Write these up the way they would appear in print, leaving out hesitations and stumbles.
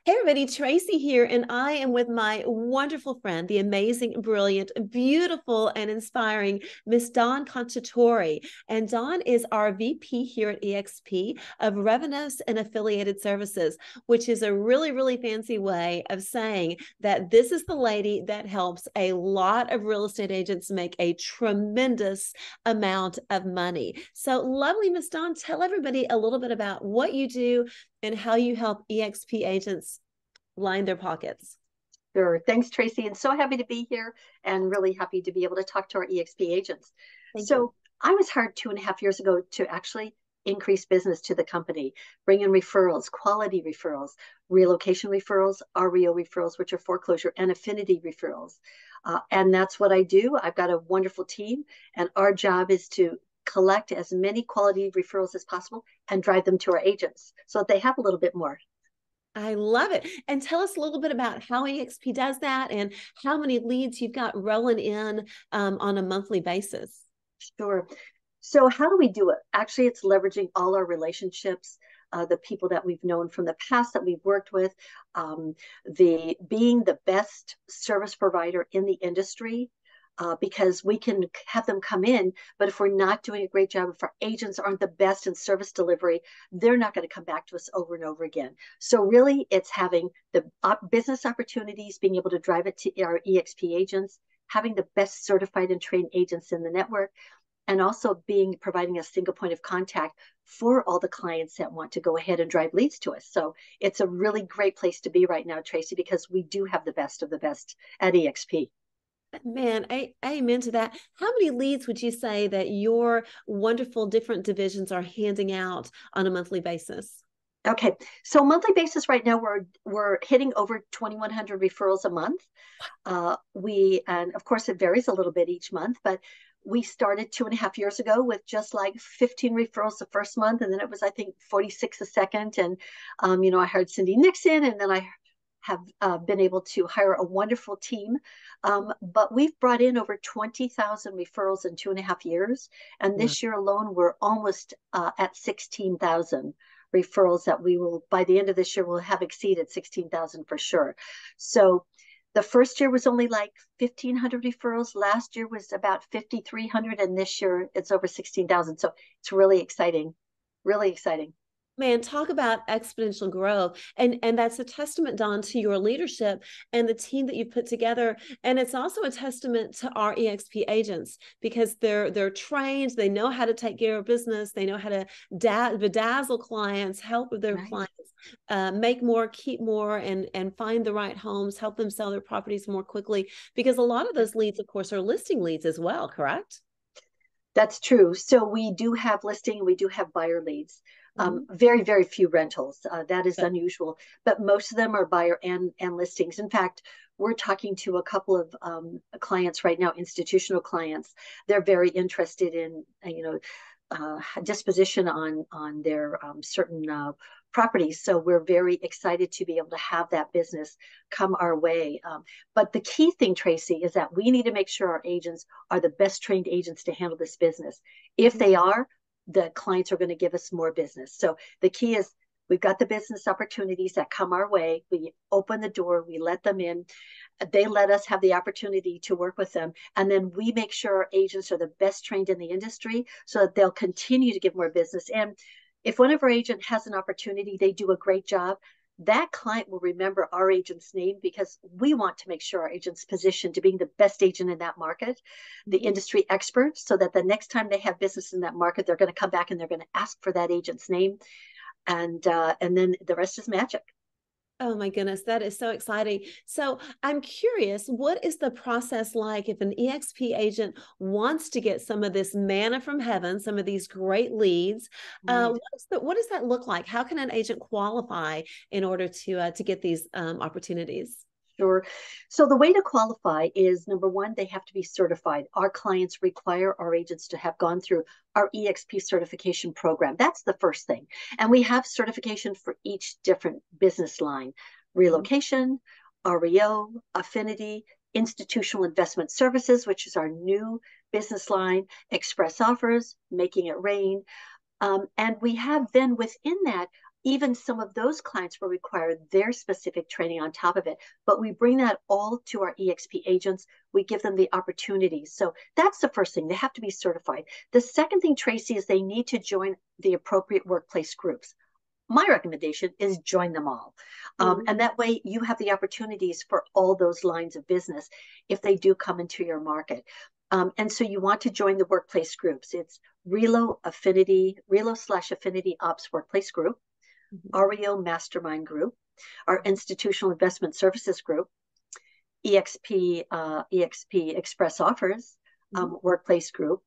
Hey everybody, Tracy here, and I am with my wonderful friend, the amazing, brilliant, beautiful, and inspiring Miss Dawn Conchatori. And Dawn is our VP here at eXp of Revenues and Affiliated Services, which is a really, really fancy way of saying that this is the lady that helps a lot of real estate agents make a tremendous amount of money. So lovely, Miss Dawn, tell everybody a little bit about what you do and how you help eXp agents line their pockets. Sure. Thanks, Tracy. And so happy to be here and really happy to be able to talk to our eXp agents. Thank you. So I was hired 2.5 years ago to actually increase business to the company, bring in referrals, quality referrals, relocation referrals, REO referrals, which are foreclosure and affinity referrals. And that's what I do. I've got a wonderful team, and our job is to collect as many quality referrals as possible and drive them to our agents so that they have a little bit more. I love it. And tell us a little bit about how eXp does that and how many leads you've got rolling in on a monthly basis. Sure. So how do we do it? Actually, it's leveraging all our relationships, the people that we've known from the past that we've worked with, the being the best service provider in the industry, because we can have them come in, but if we're not doing a great job, if our agents aren't the best in service delivery, they're not going to come back to us over and over again. So really, it's having the business opportunities, being able to drive it to our eXp agents, having the best certified and trained agents in the network, and also providing a single point of contact for all the clients that want to go ahead and drive leads to us. So it's a really great place to be right now, Tracy, because we do have the best of the best at eXp. Man, amen to that. How many leads would you say that your wonderful different divisions are handing out on a monthly basis? Okay, so monthly basis right now we're hitting over 2,100 referrals a month. And of course it varies a little bit each month, but we started 2.5 years ago with just like 15 referrals the first month, and then it was I think 46 the second. And I hired Cindy Nixon, and then I have been able to hire a wonderful team. But we've brought in over 20,000 referrals in 2.5 years, and Wow. this year alone we're almost at 16,000 referrals that we will, by the end of this year, we'll have exceeded 16,000 for sure. So the first year was only like 1,500 referrals. Last year was about 5,300, and this year it's over 16,000. So it's really exciting, really exciting. Man, talk about exponential growth. And that's a testament, Don, to your leadership and the team that you've put together. And it's also a testament to our eXp agents because they're trained, they know how to take care of business, they know how to bedazzle clients, help with their Right. clients, make more, keep more, and find the right homes, help them sell their properties more quickly. Because a lot of those leads, of course, are listing leads as well, correct? That's true. So we do have listing, we do have buyer leads. Mhm. Very, very few rentals. That is unusual, but most of them are buyer and listings. In fact, we're talking to a couple of clients right now, institutional clients. They're very interested in, disposition on their certain properties. So we're very excited to be able to have that business come our way. But the key thing, Tracy, is that we need to make sure our agents are the best trained agents to handle this business. If Mhm. they are, the clients are going to give us more business. So the key is we've got the business opportunities that come our way. We open the door, we let them in. They let us have the opportunity to work with them. And then we make sure our agents are the best trained in the industry so that they'll continue to give more business. And if one of our agents has an opportunity, they do a great job, that client will remember our agent's name because we want to make sure our agent's positioned to being the best agent in that market, the Mhm. industry expert, so that the next time they have business in that market, they're going to come back and they're going to ask for that agent's name, and then the rest is magic. Oh my goodness, that is so exciting. So I'm curious, what is the process like if an EXP agent wants to get some of this manna from heaven, some of these great leads? Right. What does that look like? How can an agent qualify in order to get these opportunities? Sure. So the way to qualify is number one, they have to be certified. Our clients require our agents to have gone through our eXp certification program. That's the first thing. And we have certification for each different business line: Mhm. relocation, REO, affinity, institutional investment services, which is our new business line, express offers, making it rain. And we have then within that even some of those clients will require their specific training on top of it. But we bring that all to our eXp agents. We give them the opportunity. So that's the first thing. They have to be certified. The second thing, Traci, is they need to join the appropriate workplace groups. My recommendation is join them all. And that way you have the opportunities for all those lines of business if they do come into your market. And so you want to join the workplace groups. It's Relo/Affinity Ops Workplace Group, REO Mastermind Group, our Institutional Investment Services Group, eXp Express Offers Workplace Group,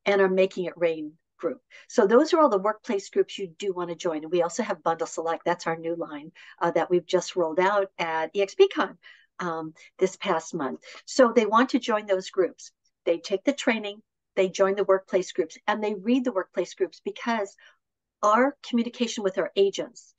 and our Making It Rain group. So those are all the workplace groups you do want to join. And we also have Bundle Select. That's our new line that we've just rolled out at eXpCon this past month. So they want to join those groups. They take the training, they join the workplace groups, and they read the workplace groups, because our communication with our agents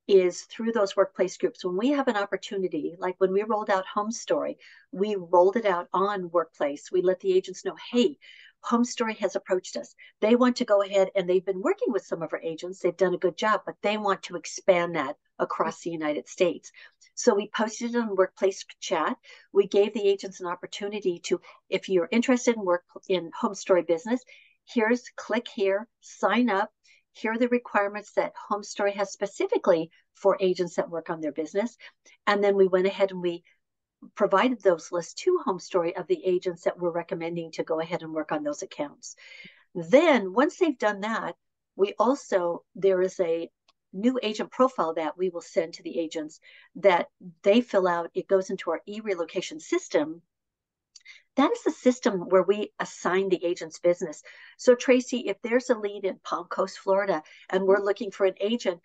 is through those workplace groups. When we have an opportunity, like when we rolled out Home Story, we rolled it out on Workplace. We let the agents know, hey, Home Story has approached us. They want to go ahead, and they've been working with some of our agents. They've done a good job, but they want to expand that across the United States. So we posted it on Workplace Chat. We gave the agents an opportunity to, if you're interested in Home Story business, click here, sign up. Here are the requirements that Home Story has specifically for agents that work on their business. And then we went ahead and we provided those lists to Home Story of the agents that we're recommending to go ahead and work on those accounts. Then once they've done that, there is a new agent profile that we will send to the agents that they fill out. It goes into our e-relocation system. That is the system where we assign the agent's business. So Traci, if there's a lead in Palm Coast, Florida, and we're looking for an agent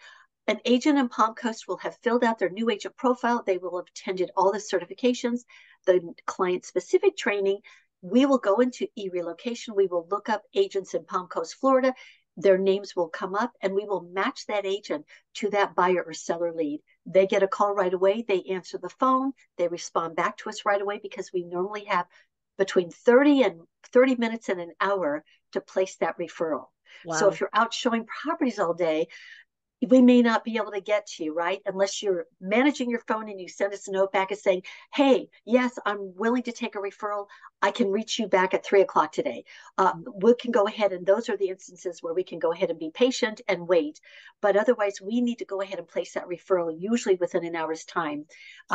in Palm Coast will have filled out their new agent profile. They will have attended all the certifications, the client-specific training. We will go into e-relocation. We will look up agents in Palm Coast, Florida. Their names will come up, and we will match that agent to that buyer or seller lead. They get a call right away. They answer the phone. They respond back to us right away, because we normally have between 30 minutes and an hour to place that referral. Wow. So if you're out showing properties all day, we may not be able to get to you, right? Unless you're managing your phone and you send us a note back and saying, hey, yes, I'm willing to take a referral. I can reach you back at 3:00 today. We can go ahead, and those are the instances where we can go ahead and be patient and wait. But otherwise, we need to go ahead and place that referral usually within an hour's time,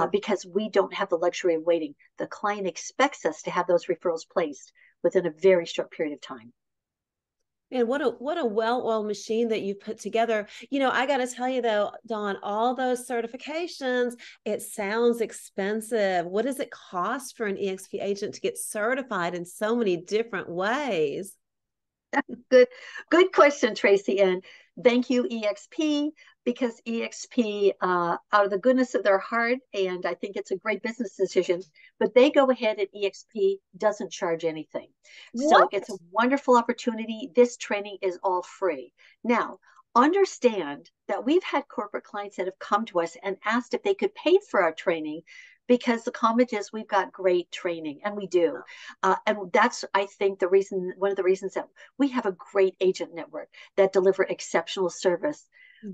because we don't have the luxury of waiting. The client expects us to have those referrals placed within a very short period of time. And what a well-oiled machine that you put together. I got to tell you though, Dawn, all those certifications, it sounds expensive. What does it cost for an eXp agent to get certified in so many different ways? Good question, Traci. And thank you, eXp, because eXp, out of the goodness of their heart, and I think it's a great business decision, but they go ahead and eXp doesn't charge anything. What? So it's a wonderful opportunity. This training is all free. Now, understand that we've had corporate clients that have come to us and asked if they could pay for our training, because the comment is we've got great training, and we do. And that's, I think, one of the reasons that we have a great agent network that deliver exceptional service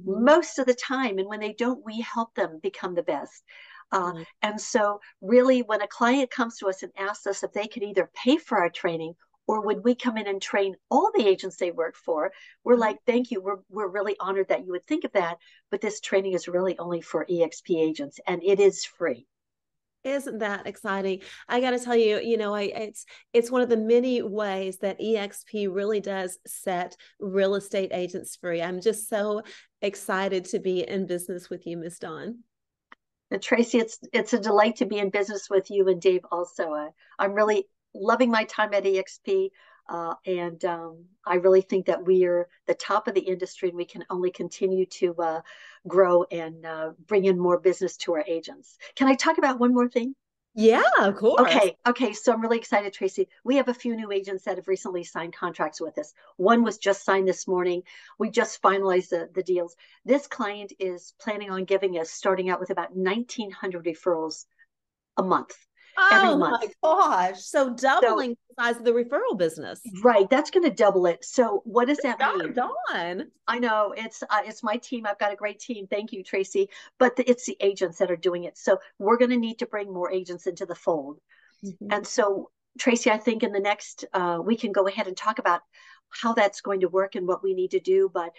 most of the time. And when they don't, we help them become the best. And so really, when a client comes to us and asks us if they could either pay for our training or would we come in and train all the agents they work for, we're like, thank you. We're really honored that you would think of that. But this training is really only for eXp agents, and it is free. Isn't that exciting? I got to tell you, it's one of the many ways that eXp really does set real estate agents free. I'm just so excited to be in business with you, Miss Dawn. And Traci, it's a delight to be in business with you and Dave also. I'm really loving my time at eXp. And I really think that we are the top of the industry, and we can only continue to grow and bring in more business to our agents. Can I talk about one more thing? Yeah, of course. Okay. So I'm really excited, Traci. We have a few new agents that have recently signed contracts with us. One was just signed this morning. We just finalized the deals. This client is planning on giving us, starting out with about 1,900 referrals a month. every Oh month. my gosh. So So, doubling the size of the referral business. right, that's going to double it. So, what does that mean? Dawn. I know it's my team. I've got a great team. Thank you, Traci. But it's the agents that are doing it. So we're going to need to bring more agents into the fold. Mhm. And so, Traci, I think in the next we can go ahead and talk about how that's going to work and what we need to do. But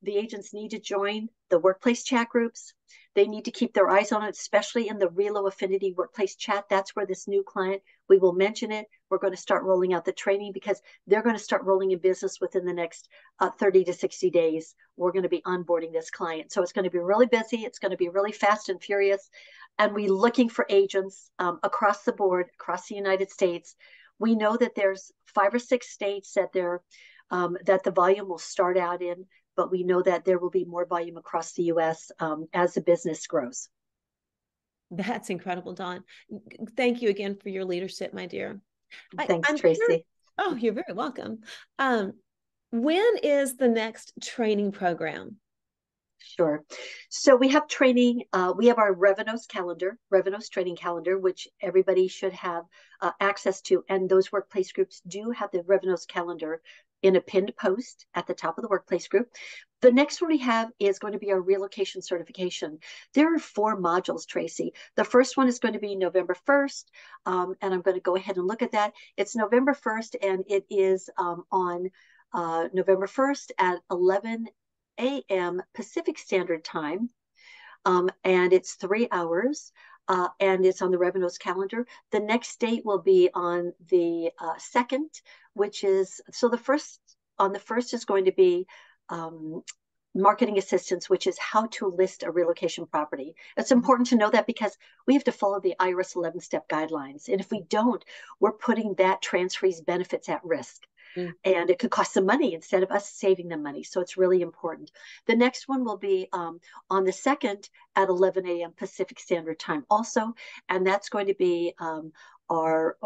the agents need to join the workplace chat groups. They need to keep their eyes on it, especially in the Relo Affinity workplace chat. That's where this new client, we will mention it. We're going to start rolling out the training because they're going to start rolling in business within the next 30 to 60 days. We're going to be onboarding this client. So it's going to be really busy. It's going to be really fast and furious. And we're looking for agents across the board, across the United States. We know that there's 5 or 6 states that that the volume will start out in, but we know that there will be more volume across the U.S. As the business grows. That's incredible, Dawn. Thank you again for your leadership, my dear. Thanks, I'm curious. Traci. Oh, you're very welcome. When is the next training program? Sure. So we have training. We have our Revenos training calendar, which everybody should have access to. And those workplace groups do have the Revenos calendar in a pinned post at the top of the workplace group. The next one we have is going to be our relocation certification. There are 4 modules, Traci. The first one is going to be November 1st, and I'm going to go ahead and look at that. It's November 1st, and it is on November 1st at 11 a.m. Pacific Standard Time, and it's 3 hours. And it's on the Revenos calendar. The next date will be on the 2nd, which is so the first on the 1st is going to be marketing assistance, which is how to list a relocation property. It's important to know that because we have to follow the IRS 11-step guidelines. And if we don't, we're putting that transferee's benefits at risk. And it could cost them money instead of us saving them money. So it's really important. The next one will be on the 2nd at 11 a.m. Pacific Standard Time also. And that's going to be our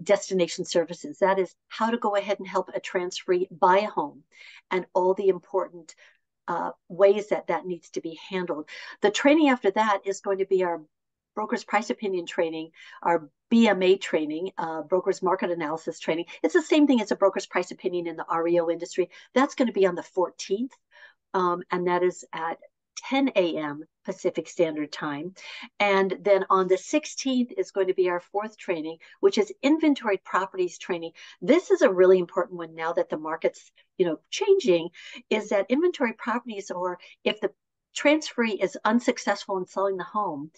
destination services. That is how to go ahead and help a transferee buy a home and all the important ways that needs to be handled. The training after that is going to be our broker's price opinion training, our BMA training, broker's market analysis training. It's the same thing as a broker's price opinion in the REO industry. That's going to be on the 14th, and that is at 10 a.m. Pacific Standard Time. And then on the 16th is going to be our 4th training, which is inventory properties training. This is a really important one now that the market's changing, is that inventory properties, or if the transferee is unsuccessful in selling the home,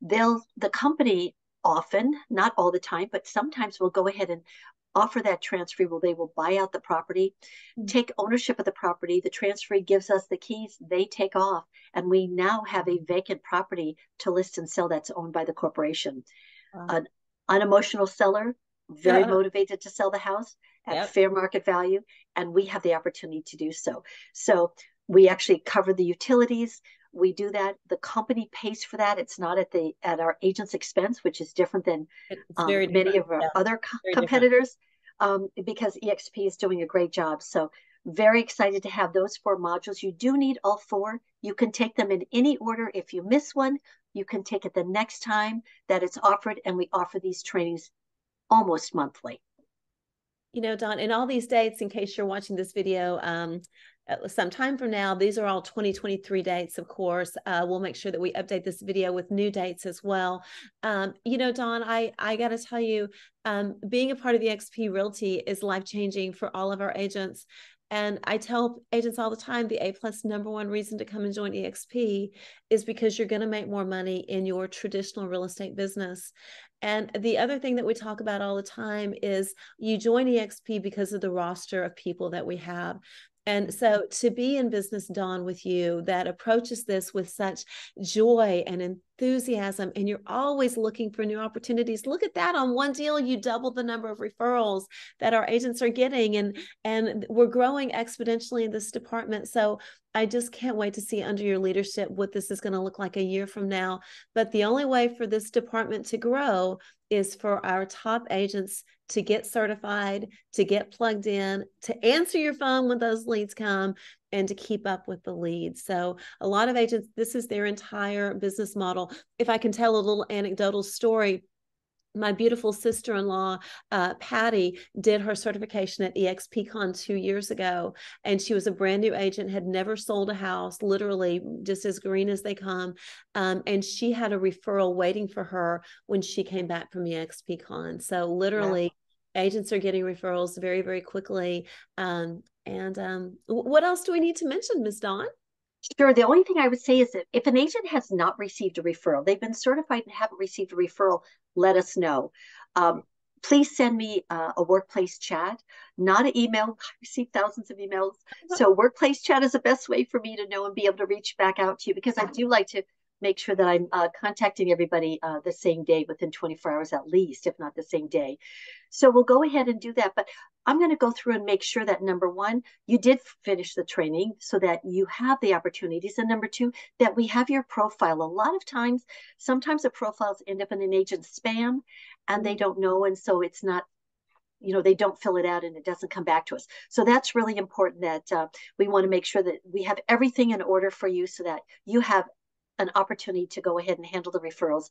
the company often, not all the time, but sometimes will go ahead and offer that transfer. They will buy out the property, take ownership of the property. The transferee gives us the keys, they take off, and we now have a vacant property to list and sell that's owned by the corporation. An unemotional seller, very motivated to sell the house at fair market value, and we have the opportunity to do so. So we actually cover the utilities. We do that. The company pays for that. It's not at our agent's expense, which is different than many of our other competitors, because eXp is doing a great job. So very excited to have those 4 modules. You do need all 4. You can take them in any order. If you miss one, you can take it the next time that it's offered. And we offer these trainings almost monthly. Dawn, and all these dates, in case you're watching this video, sometime from now, these are all 2023 dates, of course. We'll make sure that we update this video with new dates as well. Dawn, I got to tell you, being a part of the eXp Realty is life-changing for all of our agents. And I tell agents all the time, the A+ #1 reason to come and join eXp is because you're going to make more money in your traditional real estate business. And the other thing that we talk about all the time is you join eXp because of the roster of people that we have. And so to be in business, Dawn, with you that approaches this with such joy and enthusiasm, and you're always looking for new opportunities. Look at that. On one deal, you double the number of referrals that our agents are getting, and we're growing exponentially in this department. So I just can't wait to see under your leadership what this is going to look like a year from now. But the only way for this department to grow is for our top agents to get certified, to get plugged in, to answer your phone when those leads come, and to keep up with the leads. So a lot of agents, this is their entire business model. If I can tell a little anecdotal story, my beautiful sister-in-law, Patty, did her certification at eXpCon 2 years ago. And she was a brand new agent, had never sold a house, literally just as green as they come. And she had a referral waiting for her when she came back from eXpCon. So literally, Wow. agents are getting referrals very, very quickly. What else do we need to mention, Ms. Dawn? Sure. The only thing I would say is that if an agent has not received a referral, they've been certified and haven't received a referral, let us know. Please send me a workplace chat, not an email. I receive thousands of emails. So workplace chat is the best way for me to know and be able to reach back out to you, because I do like to make sure that I'm contacting everybody the same day, within 24 hours at least, if not the same day. So we'll go ahead and do that. But I'm going to go through and make sure that, number one, you did finish the training so that you have the opportunities. And number two, that we have your profile. A lot of times, sometimes the profiles end up in an agent's spam and they don't know. And so it's not, they don't fill it out and it doesn't come back to us. So that's really important, that we want to make sure that we have everything in order for you so that you have an opportunity to go ahead and handle the referrals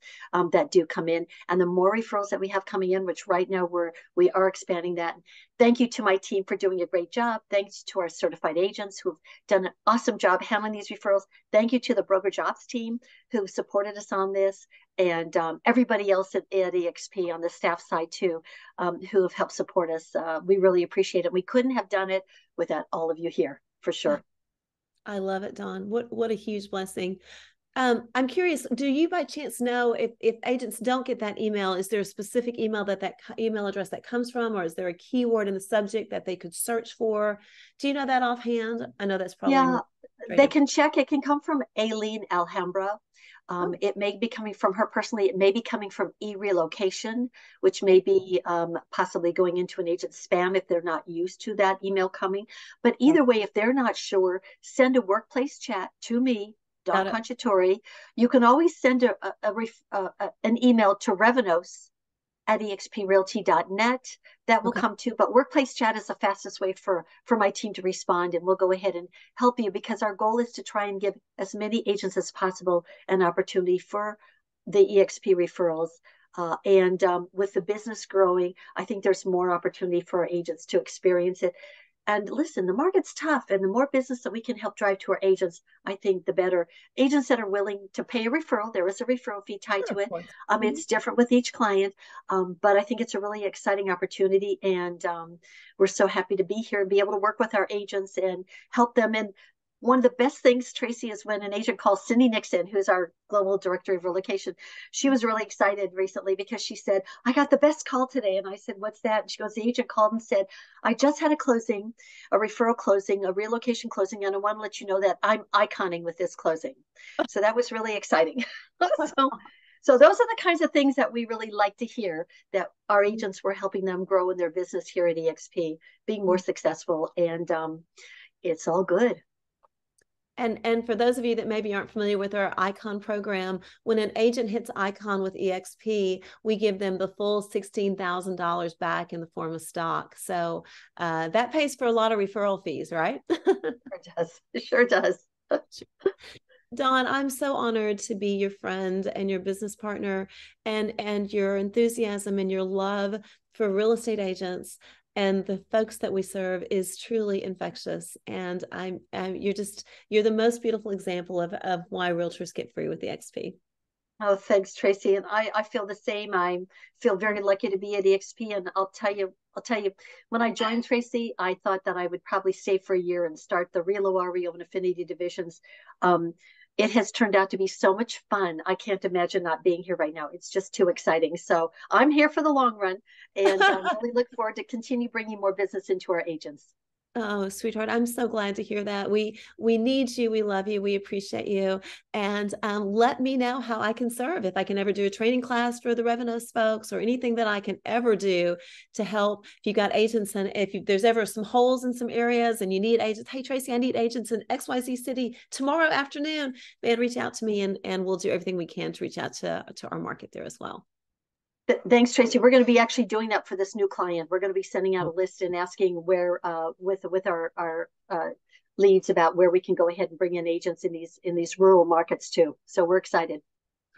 that do come in. And the more referrals that we have coming in, which right now we are expanding that. Thank you to my team for doing a great job. Thanks to our certified agents who've done an awesome job handling these referrals. Thank you to the brokerage ops team who supported us on this, and everybody else at eXp on the staff side too, who have helped support us. We really appreciate it. We couldn't have done it without all of you here, for sure. I love it, Dawn. What a huge blessing. I'm curious, do you by chance know if agents don't get that email, is there a specific email that email address that comes from, or is there a keyword in the subject that they could search for? Do you know that offhand? I know that's probably they can check. It can come from Aileen Alhambra. It may be coming from her personally. It may be coming from eRelocation, which may be possibly going into an agent's spam if they're not used to that email coming. But either way, if they're not sure, send a workplace chat to me, Dawn Conciatori. You can always send an email to Revenos at exprealty.net. That will come to, but workplace chat is the fastest way for my team to respond, and we'll go ahead and help you, because our goal is to try and give as many agents as possible an opportunity for the eXp referrals. And with the business growing, I think there's more opportunity for our agents to experience it. And listen, the market's tough, and the more business that we can help drive to our agents, I think the better. Agents that are willing to pay a referral, there is a referral fee tied to it. It's different with each client, but I think it's a really exciting opportunity, and we're so happy to be here and be able to work with our agents and help them. And one of the best things, Traci, is when an agent calls Cindy Nixon, who's our global director of relocation. She was really excited recently because she said, I got the best call today. And I said, what's that? And she goes, the agent called and said, I just had a closing, a referral closing, a relocation closing, and I want to let you know that I'm iconing with this closing. So that was really exciting. So those are the kinds of things that we really like to hear, that our agents were helping them grow in their business here at eXp, being more successful, and it's all good. And for those of you that maybe aren't familiar with our Icon program, when an agent hits Icon with eXp, we give them the full $16,000 back in the form of stock. So that pays for a lot of referral fees, right? Sure does. It sure does. Dawn, I'm so honored to be your friend and your business partner, and your enthusiasm and your love for real estate agents and the folks that we serve is truly infectious. And you're the most beautiful example of why realtors get free with eXp. Oh, thanks, Traci. And I feel the same. I feel very lucky to be at eXp. And I'll tell you, when I joined, Traci, I thought that I would probably stay for a year and start the Real OREO and Affinity divisions. It has turned out to be so much fun. I can't imagine not being here right now. It's just too exciting. So I'm here for the long run, and I really look forward to continue bringing more business into our agents. Oh, sweetheart, I'm so glad to hear that. We need you. We love you. We appreciate you. And let me know how I can serve. If I can ever do a training class for the Revenos folks, or anything that I can ever do to help. If you got agents, and there's ever some holes in some areas and you need agents, hey, Traci, I need agents in XYZ city tomorrow afternoon, man, reach out to me, and we'll do everything we can to reach out to our market there as well. Thanks, Traci. We're going to be actually doing that for this new client. We're going to be sending out a list and asking where, with our leads, about where we can go ahead and bring in agents in these rural markets too. So we're excited.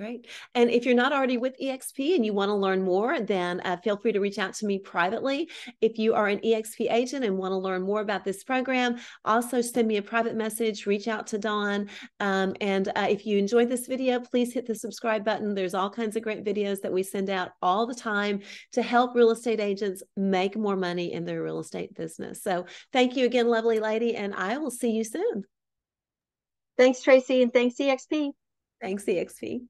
Great. And if you're not already with eXp and you want to learn more, then feel free to reach out to me privately. If you are an eXp agent and want to learn more about this program, also send me a private message, reach out to Dawn. If you enjoyed this video, please hit the subscribe button. There's all kinds of great videos that we send out all the time to help real estate agents make more money in their real estate business. So thank you again, lovely lady, and I will see you soon. Thanks, Traci, and thanks, eXp. Thanks, eXp.